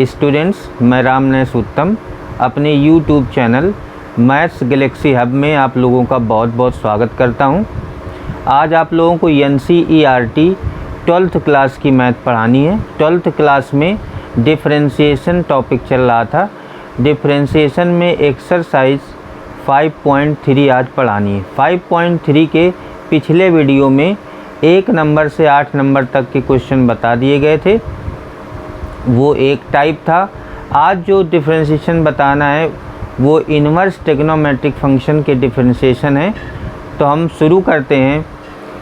Students, मैं रामनेश उत्तम अपने YouTube channel maths Galaxy hub में आप लोगों का बहुत बहुत स्वागत करता हूं। आज आप लोगों को NCERT 12th क्लास की मैथ पढ़ानी है। 12th क्लास में डिफरेंशिएशन टॉपिक चल रहा था। डिफरेंशिएशन में एक्सरसाइज 5.3 आज पढ़ानी है। 5.3 के पिछले वीडियो में 1 नंबर से 8 नंबर तक के क्वेश्चन बता दिए गए थे, वो एक टाइप था। आज जो डिफरेंशिएशन बताना है वो इन्वर्स ट्रिग्नोमेट्रिक फंक्शन के डिफरेंशिएशन है। तो हम शुरू करते हैं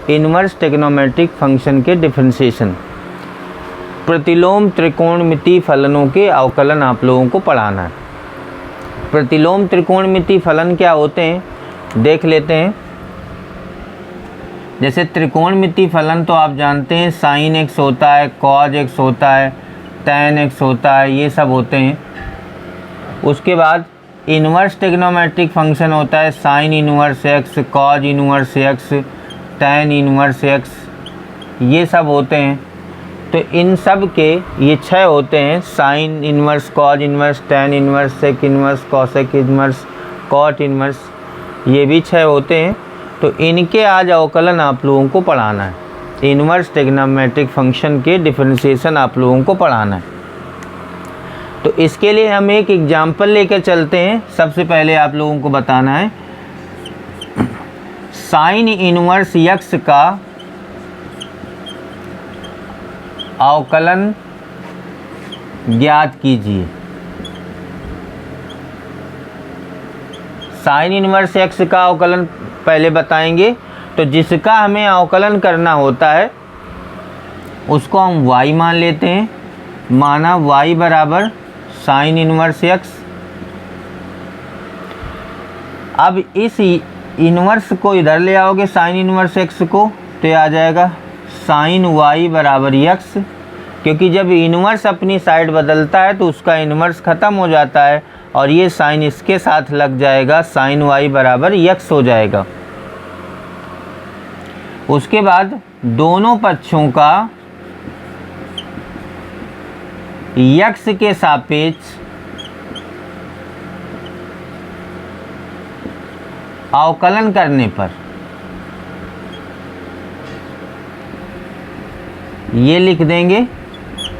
इन्वर्स ट्रिग्नोमेट्रिक फंक्शन के डिफरेंशिएशन। प्रतिलोम त्रिकोणमितीय फलनों के अवकलन आप लोगों को पढ़ाना है। प्रतिलोम त्रिकोणमितीय फलन क्या होते हैं देख लेते हैं। जैसे त्रिकोणमितीय फलन तो आप जानते हैं, sin x होता है, cos x होता है, tan x होता है, ये सब होते हैं। उसके बाद इन्वर्स ट्रिग्नोमेट्रिक फंक्शन होता है sin inverse x, cos inverse x, tan inverse x, ये सब होते हैं। तो इन सब के ये 6 होते हैं, sin inverse, cos inverse, tan inverse, sec inverse, cosec inverse, cot inverse, ये भी 6 होते हैं। तो इनके आज अवकलन आप लोगों को पढ़ाना है। इन्वर्स ट्रिग्नोमेट्रिक फंक्शन के डिफरेंशिएशन आप लोगों को पढ़ाना है। तो इसके लिए हम एक एग्जाम्पल लेकर चलते हैं। सबसे पहले आप लोगों को बताना है साइन इन्वर्स x का अवकलन ज्ञात कीजिए। साइन इन्वर्स x का अवकलन पहले बताएंगे। तो जिसका हमें अवकलन करना होता है उसको हम y मान लेते हैं। माना y बराबर साइन इन्वर्स x। अब इस इन्वर्स को इधर ले आओगे, साइन इन्वर्स x को, तो ये आ जाएगा साइन y बराबर x। क्योंकि जब इन्वर्स अपनी साइड बदलता है तो उसका इन्वर्स ख़त्म हो जाता है और ये साइन इसके साथ लग जाएगा, साइन y बराबर x हो जाएगा। उसके बाद दोनों पक्षों का x के सापेक्ष अवकलन करने पर ये लिख देंगे,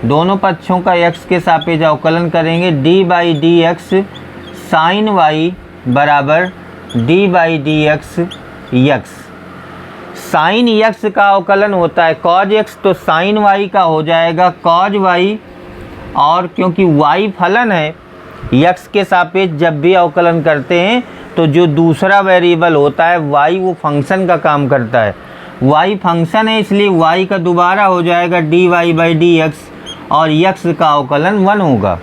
दोनों पक्षों का x के सापेक्ष अवकलन करेंगे। d by D X sine y बराबर d by D X x। Sine x का अवकलन होता है cos x, तो साइन y का हो जाएगा cos y। और क्योंकि y फलन है, x के सापेक्ष जब भी अवकलन करते हैं तो जो दूसरा वेरिएबल होता है y, वो फंक्शन का काम करता है। y फंक्शन है, इसलिए y का दोबारा हो जाएगा dy बाई डी एक्स और x का अवकलन 1 होगा।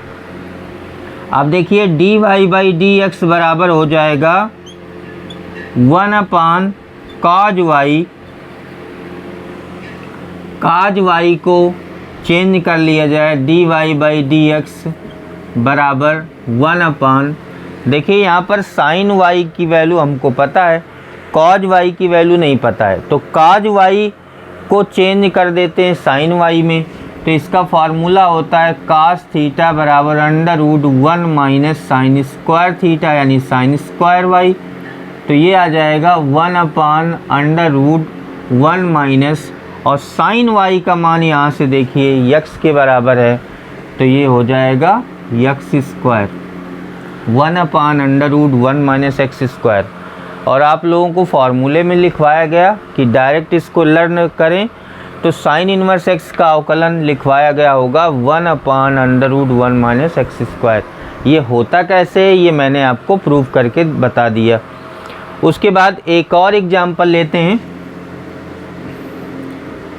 अब देखिए dy बाई डी एक्स बराबर हो जाएगा 1 cos y। cos y को चेंज कर लिया जाए, dy बाई डी एक्स बराबर 1 देखिए यहाँ पर साइन y की वैल्यू हमको पता है, cos y की वैल्यू नहीं पता है। तो cos y को चेंज कर देते हैं साइन y में। तो इसका फार्मूला होता है cos थीटा बराबर √1 माइनस साइन स्क्वायर थीटा यानी साइन स्क्वायर y। तो ये आ जाएगा 1/√1 माइनस, और साइन y का मान यहाँ से देखिए x के बराबर है, तो ये हो जाएगा x square, 1/√1 minus x square. और आप लोगों को फार्मूले में लिखवाया गया कि डायरेक्ट इसको लर्न करें, तो साइन इन्वर्स x का अवकलन लिखवाया गया होगा 1/√1 माइनस x स्क्वायर। ये होता कैसे है ये मैंने आपको प्रूव करके बता दिया। उसके बाद एक और एग्जाम्पल लेते हैं।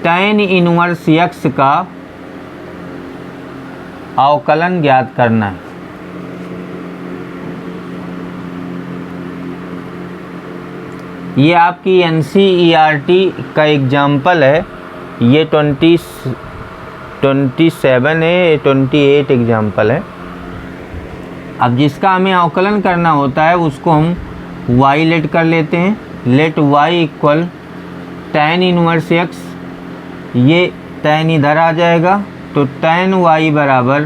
tan इन्वर्स x का अवकलन ज्ञात करना है। ये आपकी NCERT का एग्जाम्पल है। ये 27 है, 28 एग्जाम्पल है। अब जिसका हमें अवकलन करना होता है उसको हम y लेट कर लेते हैं। Let y equal tan inverse x, ये tan इधर आ जाएगा, तो tan y बराबर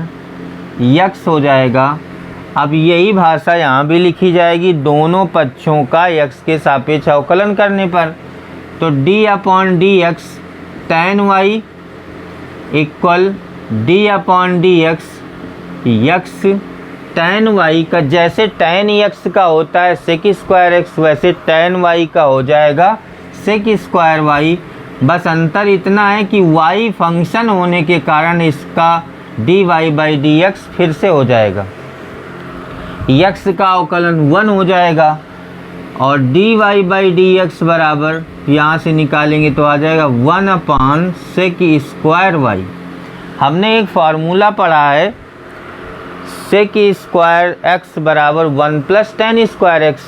यक्स हो जाएगा। अब यही भाषा यहाँ भी लिखी जाएगी दोनों पक्षों का यक्स के सापेक्ष अवकलन करने पर। तो D upon D x tan y equal D upon D X x tan y का, जैसे tan x का होता है सेक स्क्वायर एक्स, वैसे tan y का हो जाएगा सेक स्क्वायर y। बस अंतर इतना है कि y फंक्शन होने के कारण इसका dy बाई डी एक्स फिर से हो जाएगा, x का अवकलन 1 हो जाएगा और dy बाई डी एक्स बराबर यहाँ से निकालेंगे तो आ जाएगा 1 अपान सेक स्क्वायर वाई। हमने एक फार्मूला पढ़ा है सेक स्क्वायर एक्स बराबर 1 प्लस टेन स्क्वायर एक्स,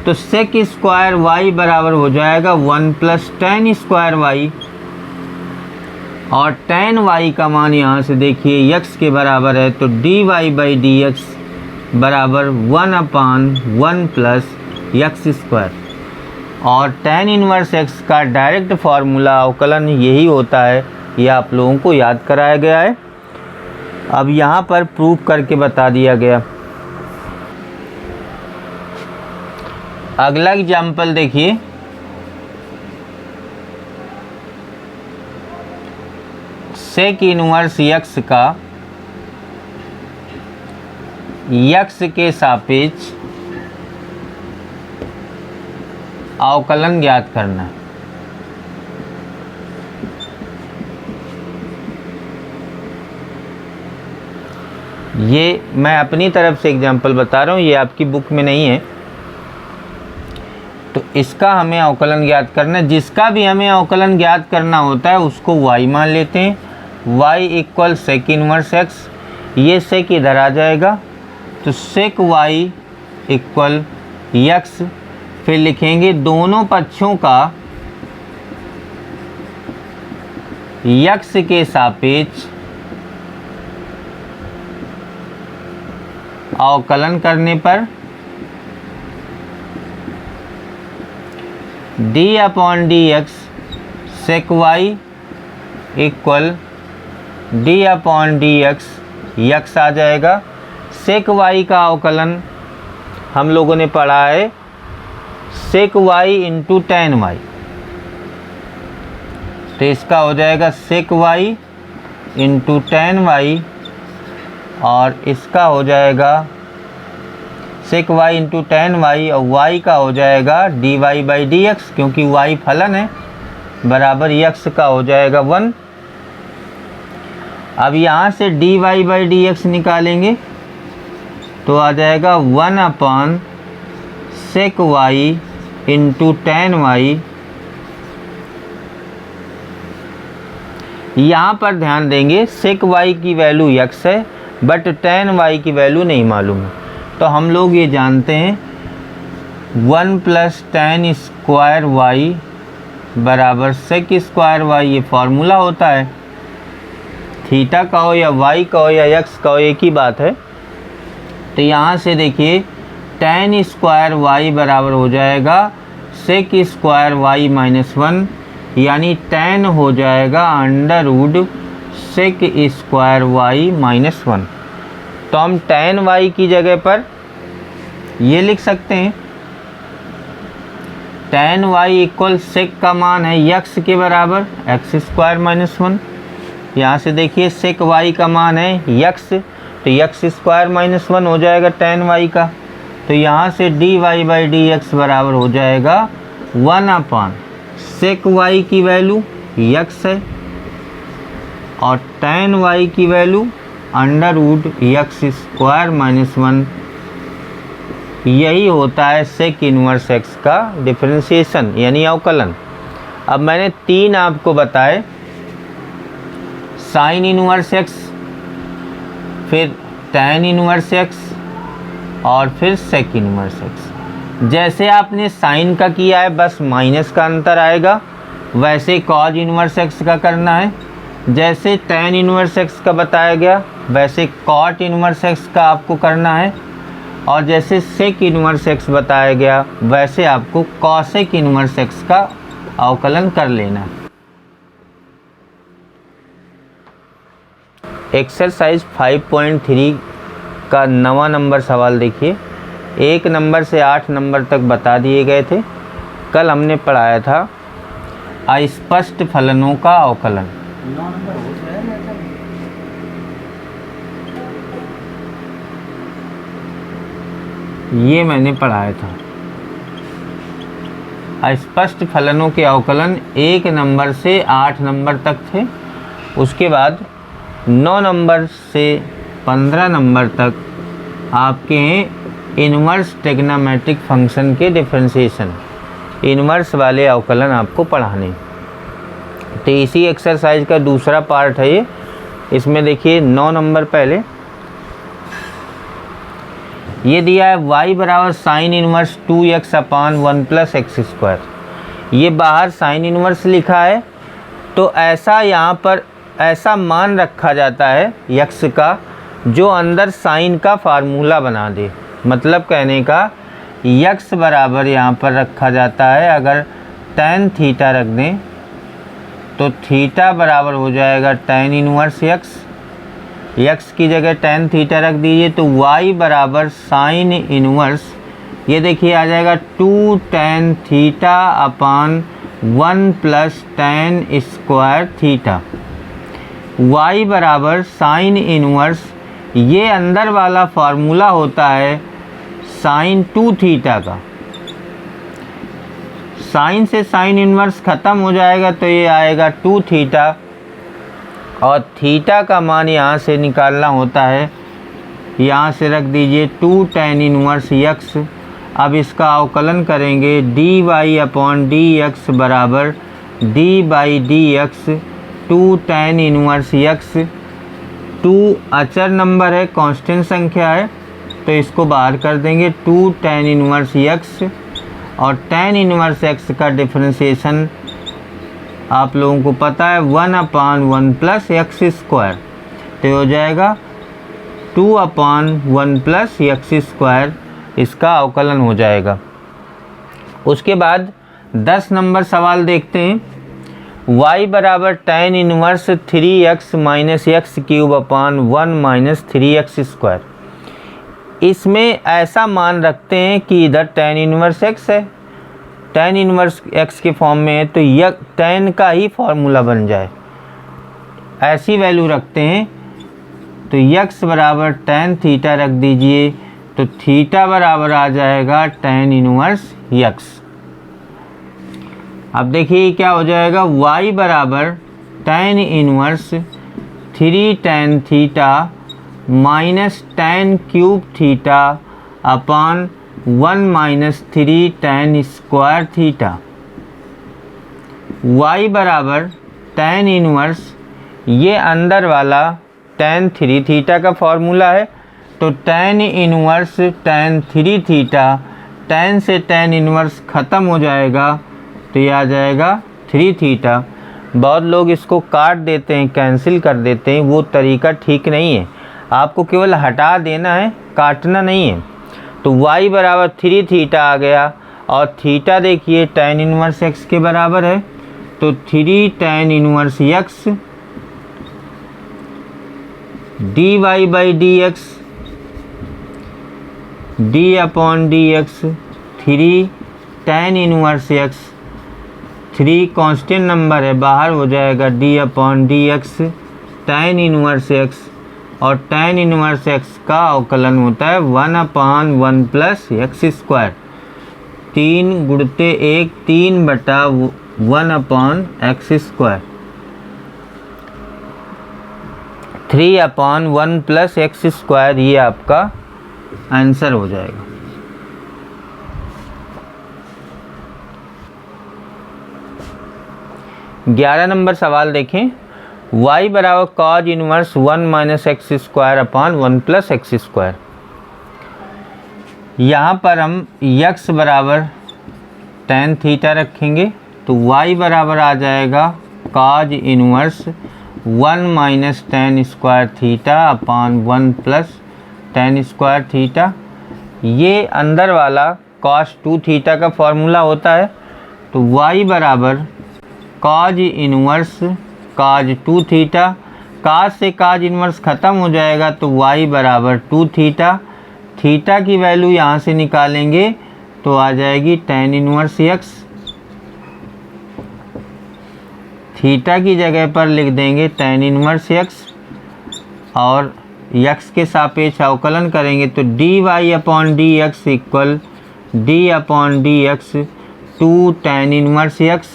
तो सेक स्क्वायर वाई बराबर हो जाएगा 1 प्लस टेन स्क्वायर वाई और टेन वाई का मान यहाँ से देखिए x के बराबर है, तो dy बाई डी एक्स बराबर 1 अपान 1 प्लस एक्स स्क्वायर। और tan इनवर्स x का डायरेक्ट फार्मूला अवकलन यही होता है, ये आप लोगों को याद कराया गया है। अब यहाँ पर प्रूफ करके बता दिया गया। अगला एग्जाम्पल देखिए, सेक इनवर्स x का x के सापेक्ष अवकलन ज्ञात करना है। ये मैं अपनी तरफ से एग्जांपल बता रहा हूँ, ये आपकी बुक में नहीं है। तो इसका हमें अवकलन ज्ञात करना है। जिसका भी हमें अवकलन ज्ञात करना होता है उसको y मान लेते हैं। y equal sec inverse x, ये सेक इधर आ जाएगा तो सेक y इक्वल x, फिर लिखेंगे दोनों पक्षों का x के सापेक्ष अवकलन करने पर d upon D X sec y equal d upon D X यक्स आ जाएगा। सेक y का अवकलन हम लोगों ने पढ़ा है सेक y इंटू टेन वाई, तो इसका हो जाएगा sec y into ten Y और इसका हो जाएगा sec y into ten Y और y का हो जाएगा dy बाई डी एक्स, क्योंकि y फलन है, बराबर x का हो जाएगा 1। अब यहाँ से dy बाई डी एक्स निकालेंगे तो आ जाएगा 1 अपान सेक y इंटू टेन वाई। यहाँ पर ध्यान देंगे सेक y की वैल्यू x है बट टेन y की वैल्यू नहीं मालूम है, तो हम लोग ये जानते हैं 1 प्लस टेन स्क्वायर वाई बराबर सेक स्क्वायर वाई, ये फार्मूला होता है। थीटा का हो या y का हो या x का हो एक ही बात है। तो यहाँ से देखिए टेन स्क्वायर वाई बराबर हो जाएगा सेक स्क्वायर वाई माइनस 1, यानी टेन हो जाएगा under root sec square Y minus 1। तो हम टेन वाई की जगह पर ये लिख सकते हैं टेन वाई इक्वल सेक का मान है यक्स के बराबर एक्स स्क्वायर माइनस 1। यहाँ से देखिए सेक वाई का मान है यक्स, तो यक्स स्क्वायर माइनस 1 हो जाएगा टेन वाई का। तो यहाँ से D Y by D X बराबर हो जाएगा 1 अपान सेक वाई की वैल्यू यक्स है और टेन वाई की value under root x square minus 1। यही होता है सेक इनवर्स एक्स का डिफरेंशिएशन यानी अवकलन। अब मैंने 3 आपको बताए, साइन इनवर्स एक्स, फिर टैन इनवर्स एक्स और फिर सेक इनवर्स एक्स। जैसे आपने साइन का किया है बस माइनस का अंतर आएगा, वैसे कॉज इनवर्स एक्स का करना है। जैसे टैन इनवर्स एक्स का बताया गया वैसे कॉट इनवर्स एक्स का आपको करना है, और जैसे सेक इनवर्स एक्स बताया गया वैसे आपको कॉसेक इनवर्स एक्स का अवकलन कर लेना है। एक्सरसाइज 5.3 का 9वां नंबर सवाल देखिए। 1 नंबर से 8 नंबर तक बता दिए गए थे। कल हमने पढ़ाया था अस्पष्ट फलनों का अवकलन। 9 नंबर हो गया है ना? ये मैंने पढ़ाया था। अस्पष्ट फलनों के अवकलन 1 नंबर से 8 नंबर तक थे। उसके बाद 9 नंबर से 15 नंबर तक आपके हैं इन्वर्स ट्रिग्नोमेट्रिक फंक्शन के डिफरेंशिएशन, इन्वर्स वाले अवकलन आपको पढ़ाने। तो इसी एक्सरसाइज का दूसरा पार्ट है ये। इसमें देखिए 9 नंबर पहले ये दिया है y बराबर साइन इनवर्स 2x अपान 1 प्लस एक्स स्क्वायर। ये बाहर साइन इनवर्स लिखा है, तो ऐसा यहाँ पर ऐसा मान रखा जाता है x का जो अंदर साइन का फार्मूला बना दे। मतलब कहने का x बराबर यहाँ पर रखा जाता है, अगर tan थीटा रख दें तो थीटा बराबर हो जाएगा tan इनवर्स x की जगह tan थीटा रख दीजिए तो y बराबर साइन इनवर्स, ये देखिए आ जाएगा 2 tan theta upon 1 plus tan square theta. y बराबर साइन इनवर्स, ये अंदर वाला फार्मूला होता है साइन 2 थीटा का। साइन से साइन इनवर्स ख़त्म हो जाएगा तो ये आएगा 2 थीटा, और थीटा का मान यहाँ से निकालना होता है, यहाँ से रख दीजिए 2 tan इनवर्स x। अब इसका अवकलन करेंगे dy अपॉन dx बराबर d by D x 2 tan inverse x। 2 अचर नंबर है, कांस्टेंट संख्या है, तो इसको बाहर कर देंगे 2 tan इनवर्स x, और tan इनवर्स x का डिफरेंशिएशन आप लोगों को पता है 1 अपान 1 प्लस एक्स स्क्वायर, तो हो जाएगा 2 अपान 1 प्लस एक्स स्क्वायर, इसका अवकलन हो जाएगा। उसके बाद 10 नंबर सवाल देखते हैं। y बराबर tan inverse 3x minus x cube अपान 1 माइनस 3x स्क्वायर। इसमें ऐसा मान रखते हैं कि इधर tan इनवर्स x है, tan इनवर्स x के फॉर्म में है, तो यह tan का ही फॉर्मूला बन जाए, ऐसी वैल्यू रखते हैं। तो x बराबर tan थीटा रख दीजिए तो थीटा बराबर आ जाएगा tan इनवर्स x। अब देखिए क्या हो जाएगा, y बराबर tan inverse 3 tan theta minus tan cube theta upon 1 minus 3 tan square theta. y बराबर tan इनवर्स, ये अंदर वाला tan 3 थीटा का फॉर्मूला है, तो tan inverse tan 3 theta, tan से tan इनवर्स ख़त्म हो जाएगा तो ये आ जाएगा 3 थीटा। बहुत लोग इसको काट देते हैं, कैंसिल कर देते हैं, वो तरीका ठीक नहीं है। आपको केवल हटा देना है, काटना नहीं है। तो y बराबर 3 थीटा आ गया, और थीटा देखिए tan इनवर्स x के बराबर है, तो 3 tan inverse x dy by D x, d upon D x 3 tan inverse x, 3 constant number है, बाहर हो जाएगा d upon D x tan inverse x, और tan इनवर्स x का अवकलन होता है 1 अपान 1 प्लस एक्स स्क्वायर। 3 गुणते 1 3 बटा 1 अपान एक्स स्क्वायर, 3 अपान 1 प्लस एक्स स्क्वायर, ये आपका आंसर हो जाएगा। ग्यारह नंबर सवाल देखें। y बराबर cause inverse 1 minus x square upon 1 plus x square. यहाँ पर हम x बराबर tan थीटा रखेंगे, तो y बराबर आ जाएगा cause inverse 1 minus tan square theta upon 1 plus tan square theta. ये अंदर वाला cos 2 थीटा का फॉर्मूला होता है, तो y बराबर कॉज इनवर्स cos 2 थीटा, काज से काज इन्वर्स ख़त्म हो जाएगा तो y बराबर 2 थीटा, थीटा की वैल्यू यहाँ से निकालेंगे तो आ जाएगी tan इन्वर्स x, थीटा की जगह पर लिख देंगे tan इन्वर्स x और x के सापेक्ष अवकलन करेंगे तो dy upon D x equal d upon D x 2 tan inverse x,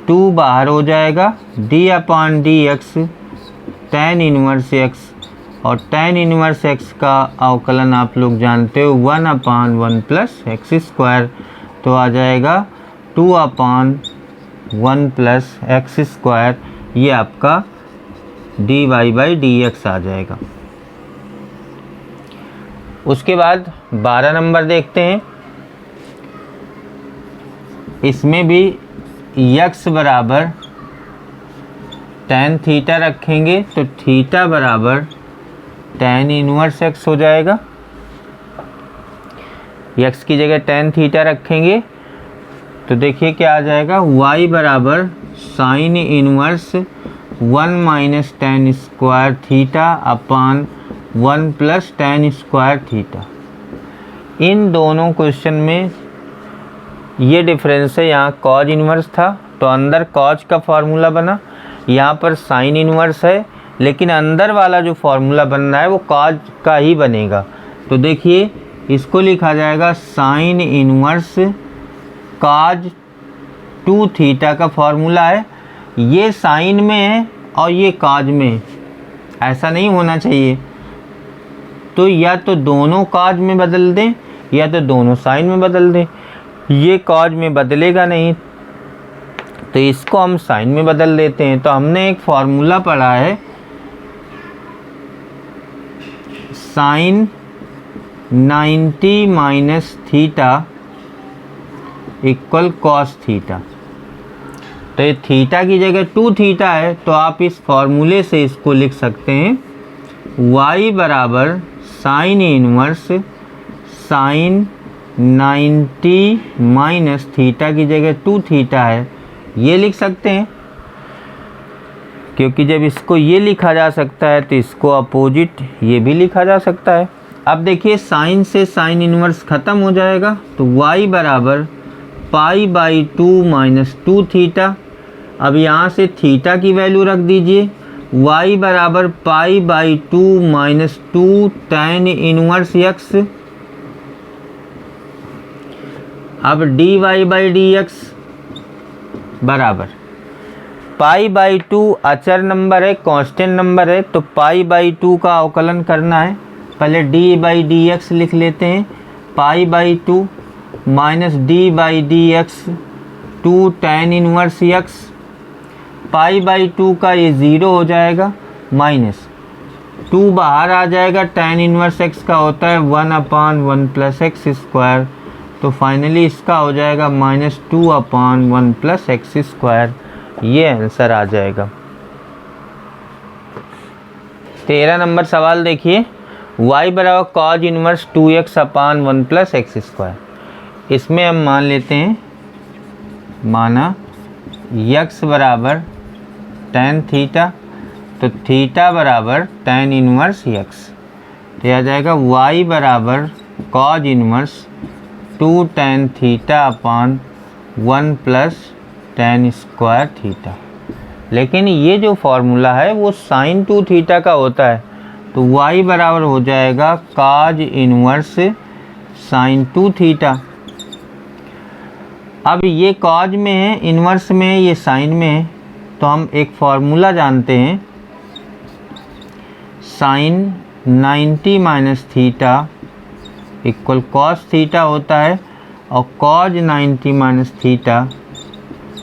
2 बाहर हो जाएगा, d upon D x tan inverse x और tan इन्वर्स x का अवकलन आप लोग जानते हो 1 अपॉन 1 प्लस एक्स स्क्वायर, तो आ जाएगा 2 अपॉन 1 प्लस एक्स स्क्वायर, ये आपका dy बाई डी एक्स आ जाएगा। उसके बाद 12 नंबर देखते हैं। इसमें भी x बराबर tan थीटा रखेंगे तो थीटा बराबर tan इन्वर्स x हो जाएगा। x की जगह tan थीटा रखेंगे तो देखिए क्या आ जाएगा, y बराबर sine inverse 1 minus tan square theta upon 1 plus tan square theta. इन दोनों क्वेश्चन में ये डिफरेंस है, यहाँ कॉज इन्वर्स था तो अंदर कॉज का फार्मूला बना, यहाँ पर साइन इन्वर्स है लेकिन अंदर वाला जो फार्मूला बन रहा है वो कॉज का ही बनेगा। तो देखिए इसको लिखा जाएगा साइन इन्वर्स कॉज 2 थीटा का फार्मूला है, ये साइन में है और ये कॉज में है, ऐसा नहीं होना चाहिए। तो या तो दोनों कॉज में बदल दें या तो दोनों साइन में बदल दें, ये कॉज में बदलेगा नहीं तो इसको हम साइन में बदल देते हैं। तो हमने एक फार्मूला पढ़ा है sine 90 minus theta equal cos theta. तो ये थीटा की जगह 2 थीटा है तो आप इस फॉर्मूले से इसको लिख सकते हैं y बराबर sine inverse sine 90 minus theta की जगह 2 थीटा है, ये लिख सकते हैं। क्योंकि जब इसको ये लिखा जा सकता है तो इसको अपोजिट ये भी लिखा जा सकता है। अब देखिए साइन से साइन इन्वर्स ख़त्म हो जाएगा तो y बराबर पाई बाई 2 माइनस 2 थीटा। अब यहाँ से थीटा की वैल्यू रख दीजिए, y बराबर pi by 2 minus 2 tan inverse x। अब dy बाई डी एक्स बराबर पाई बाई 2 अचर नंबर है, कांस्टेंट नंबर है तो पाई बाई 2 का अवकलन करना है। पहले d बाई डी एक्स लिख लेते हैं, pi by 2 minus d by D x 2 tan inverse x, pi by 2 का ये 0 हो जाएगा, माइनस 2 बाहर आ जाएगा, tan इन्वर्स x का होता है 1 अपान 1 प्लस एक्स स्क्वायर, तो फाइनली इसका हो जाएगा माइनस 2 अपान 1 प्लस एक्स स्क्वायर, ये आंसर आ जाएगा। 13 नंबर सवाल देखिए, y बराबर कॉज इन्वर्स 2x अपान 1 प्लस एक्स स्क्वायर। इसमें हम मान लेते हैं, माना x बराबर tan थीटा तो थीटा बराबर tan इन्वर्स x, तो आ जाएगा y बराबर cause inverse 2 tan theta upon 1 plus tan square theta. लेकिन ये जो फार्मूला है वो साइन 2 थीटा का होता है तो y बराबर हो जाएगा कॉज इन्वर्स साइन 2 थीटा। अब ये कॉज में है, इन्वर्स में है, ये साइन में है, तो हम एक फार्मूला जानते हैं sine 90 minus theta equal cos theta होता है और cos 90 minus theta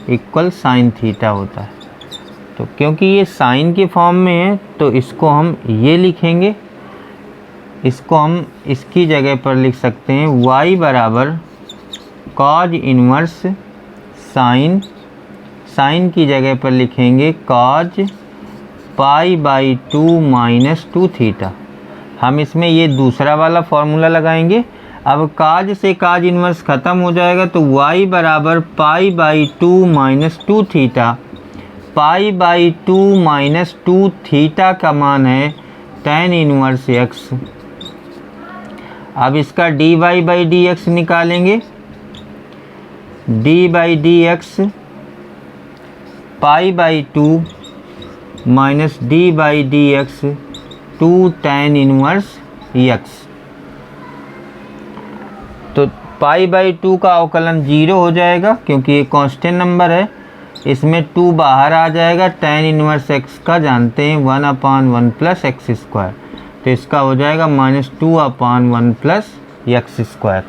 equal sine theta होता है। तो क्योंकि ये साइन के फॉर्म में है तो इसको हम ये लिखेंगे, इसको हम इसकी जगह पर लिख सकते हैं y बराबर कॉज इन्वर्स साइन, साइन की जगह पर लिखेंगे cause pi by 2 minus 2 theta. हम इसमें ये दूसरा वाला फार्मूला लगाएंगे। अब काज से काज इन्वर्स ख़त्म हो जाएगा तो y बराबर pi by 2 minus 2 theta, pi by 2 minus 2 theta का मान है tan इनवर्स x। अब इसका dy बाई डी एक्स निकालेंगे। D by D x pi by 2 minus D by D x 2 tan inverse x। तो पाई बाई 2 का अवकलन 0 हो जाएगा क्योंकि ये कांस्टेंट नंबर है, इसमें 2 बाहर आ जाएगा। tan इनवर्स x का जानते हैं 1/1 प्लस एक्स स्क्वायर, तो इसका हो जाएगा -2/1 प्लस एक्स स्क्वायर।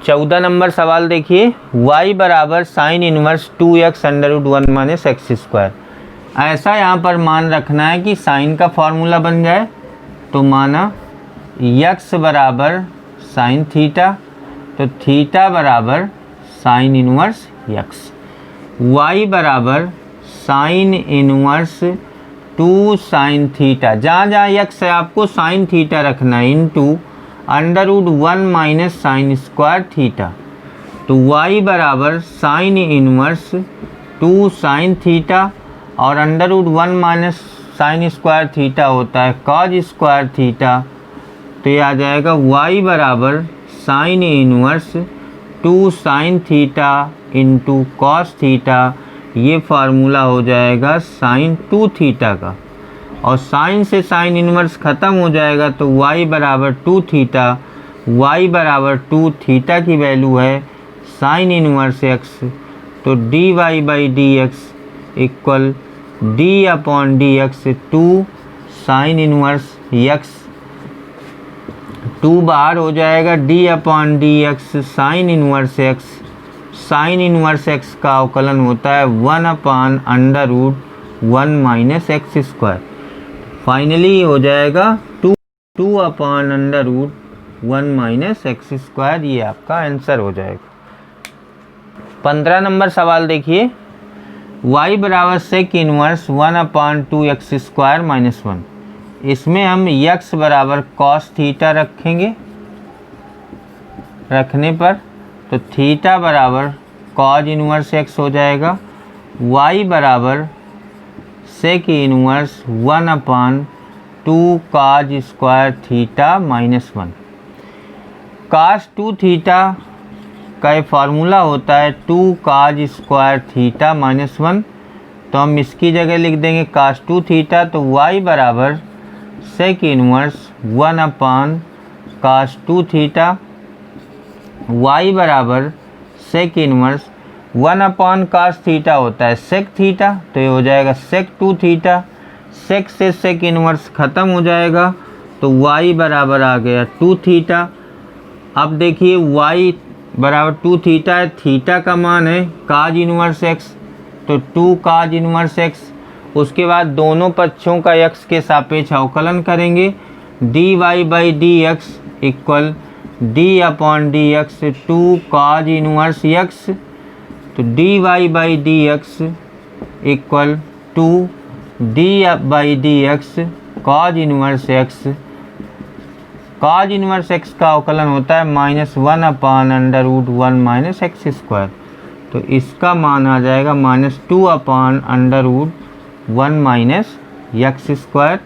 14 नंबर सवाल देखिए, y बराबर sine inverse 2x √1 minus x square. ऐसा यहाँ पर मान रखना है कि साइन का फॉर्मूला बन जाए, तो माना x बराबर साइन थीटा, तो थीटा बराबर साइन इनवर्स x। y बराबर साइन इनवर्स 2 साइन थीटा, जहाँ जहाँ x है आपको साइन थीटा रखना है, into √1 minus sine square theta. तो y बराबर साइन इनवर्स 2 साइन थीटा और √1 माइनस साइन स्क्वायर थीटा होता है कॉज स्क्वायर थीटा। तो ये आ जाएगा y बराबर sine inverse 2 sine theta into cos theta. ये फार्मूला हो जाएगा साइन 2 थीटा का, और साइन से साइन इनवर्स ख़त्म हो जाएगा, तो y बराबर 2 थीटा। y बराबर 2 थीटा की वैल्यू है साइन इनवर्स x, तो dy by D x equal d/dx 2 sine inverse x। 2 बाहर हो जाएगा, d/dx sine inverse x। Sine inverse x का अवकलन होता है 1/√1 माइनस एक्स स्क्वायर। फाइनली हो जाएगा 2/√1 माइनस एक्स स्क्वायर। ये आपका आंसर हो जाएगा। 15 नंबर सवाल देखिए, y बराबर sec inverse 1/2 X square minus 1। इसमें हम x बराबर कॉस थीटा रखेंगे। रखने पर तो थीटा बराबर कॉज इनवर्स x हो जाएगा। y बराबर sec inverse 1/2 cos square theta minus 1। Cos 2 theta का ये फार्मूला होता है 2 कॉज स्क्वायर थीटा माइनस 1। तो हम इसकी जगह लिख देंगे कॉस 2 थीटा। तो y बराबर sec inverse 1/cos 2 theta. y बराबर सेक इनवर्स 1/cos थीटा होता है सेक थीटा, तो ये हो जाएगा सेक 2 थीटा। सेक से सेक इनवर्स ख़त्म हो जाएगा, तो y बराबर आ गया 2 थीटा। अब देखिए y बराबर 2 थीटा है, थीटा का मान है काज इनवर्स x, तो 2 काज इनवर्स x। उसके बाद दोनों पक्षों का x के सापेक्ष अवकलन करेंगे। dy by D x equal d/dx 2 cause inverse x। तो dy by D x equal 2 d/dx cause inverse x। Cause inverse x का अवकलन होता है -1/√1 माइनस एक्स स्क्वायर। तो इसका मान आ जाएगा -2/√1 माइनस एक्स स्क्वायर।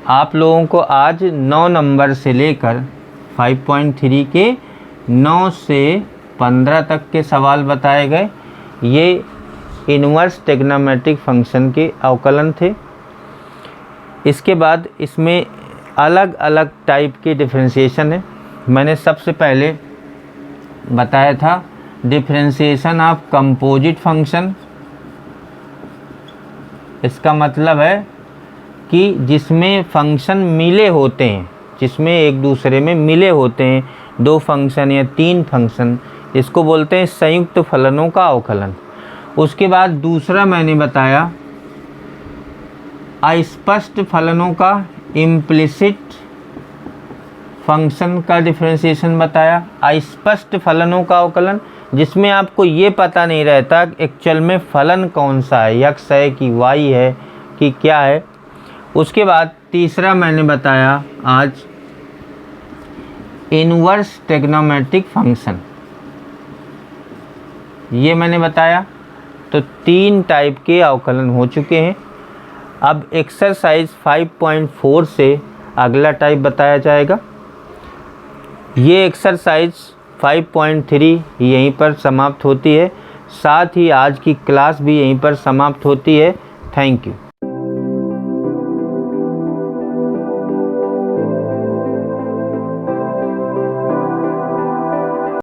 आप लोगों को आज 9 नंबर से लेकर 5.3 के 9 से 15 तक के सवाल बताए गए। ये इनवर्स ट्रिग्नोमेट्रिक फंक्शन के अवकलन थे। इसके बाद इसमें अलग अलग टाइप के डिफरेंशिएशन है। मैंने सबसे पहले बताया था डिफरेंशिएशन ऑफ कंपोजिट फंक्शन। इसका मतलब है कि जिसमें फंक्शन मिले होते हैं, जिसमें एक दूसरे में मिले होते हैं 2 फंक्शन या 3 फंक्शन, इसको बोलते हैं संयुक्त फलनों का अवकलन। उसके बाद दूसरा मैंने बताया अस्पष्ट फलनों का, इम्प्लिसिट फंक्शन का डिफरेंशिएशन बताया। अस्पष्ट फलनों का अवकलन जिसमें आपको ये पता नहीं रहता एक्चुअल में फलन कौन सा है, x है कि y है कि क्या है। उसके बाद तीसरा मैंने बताया आज इनवर्स ट्रिग्नोमेट्रिक फंक्शन। ये मैंने बताया। तो 3 टाइप के अवकलन हो चुके हैं। अब एक्सरसाइज 5.4 से अगला टाइप बताया जाएगा। ये एक्सरसाइज 5.3 यहीं पर समाप्त होती है। साथ ही आज की क्लास भी यहीं पर समाप्त होती है। Thank you.